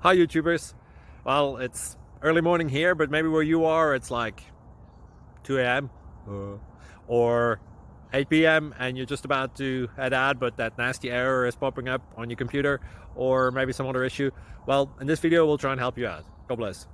Hi YouTubers. Well, it's early morning here, but maybe where you are it's like 2 a.m. or 8 p.m. and you're just about to head out, but that nasty error is popping up on your computer, or maybe some other issue. Well, in this video we'll try and help you out. God bless.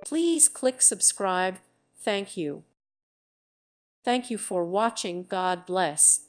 Please click subscribe. Thank you. Thank you for watching. God bless.